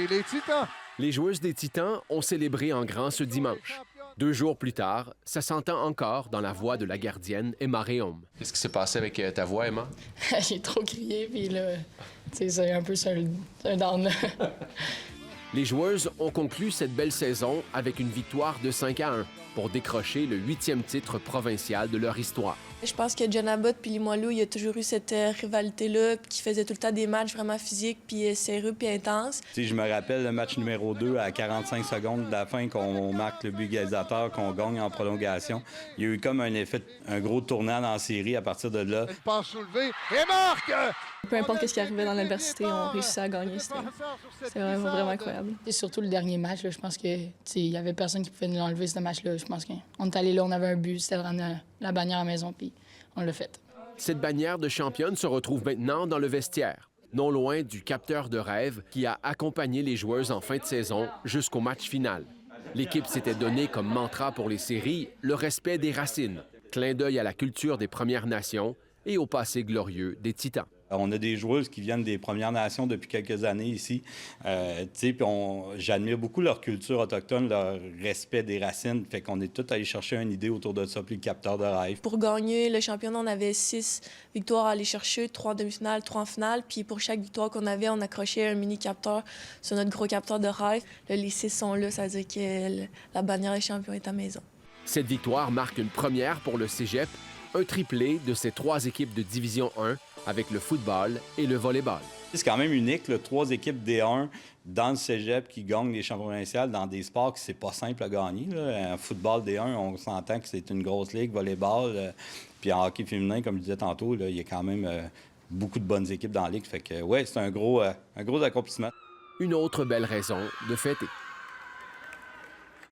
les Titans. Les joueuses des Titans ont célébré en grand ce dimanche. 2 jours plus tard, ça s'entend encore dans la voix de la gardienne Emma Réaume. Qu'est-ce qui s'est passé avec ta voix, Emma? J'ai trop crié, puis là, tu sais, c'est un peu sur un down. Les joueuses ont conclu cette belle saison avec une victoire de 5-1 pour décrocher le 8e titre provincial de leur histoire. Je pense que John Abbott puis Limoilou, il y a toujours eu cette rivalité-là, qui faisait tout le temps des matchs vraiment physiques, puis sérieux, puis intenses. T'sais, je me rappelle le match numéro 2 à 45 secondes de la fin, qu'on marque le but égalisateur, qu'on gagne en prolongation. Il y a eu comme un effet, un gros tournant dans la série à partir de là. Une passe soulevée et marque! Peu importe ce qui arrivait dans l'adversité, on réussissait à gagner. C'était vraiment incroyable. Et surtout le dernier match, là, je pense que il y avait personne qui pouvait nous enlever ce match-là. Je pense qu'on est allé là, on avait un but, c'était de rendre la bannière à la maison, puis on l'a fait. Cette bannière de championne se retrouve maintenant dans le vestiaire, non loin du capteur de rêve qui a accompagné les joueuses en fin de saison jusqu'au match final. L'équipe s'était donné comme mantra pour les séries le respect des racines, clin d'œil à la culture des Premières Nations et au passé glorieux des Titans. On a des joueuses qui viennent des Premières Nations depuis quelques années ici. J'admire beaucoup leur culture autochtone, leur respect des racines. Fait qu'on est tous allés chercher une idée autour de ça, puis le capteur de rêve. Pour gagner le championnat, on avait 6 victoires à aller chercher, 3 en demi-finale, 3 en finale. Puis pour chaque victoire qu'on avait, on accrochait un mini-capteur sur notre gros capteur de rêve. Là, les 6 sont là, ça veut dire que la bannière des champions est à maison. Cette victoire marque une première pour le Cégep, un triplé de ces 3 équipes de Division 1 avec le football et le volleyball. C'est quand même unique, là, 3 équipes D1 dans le cégep qui gagnent les championnats provinciaux dans des sports que c'est pas simple à gagner. Là. En football D1, on s'entend que c'est une grosse ligue, volleyball. Puis en hockey féminin, comme je disais tantôt, là, il y a quand même beaucoup de bonnes équipes dans la ligue. Fait que, ouais, c'est un gros accomplissement. Une autre belle raison de fêter.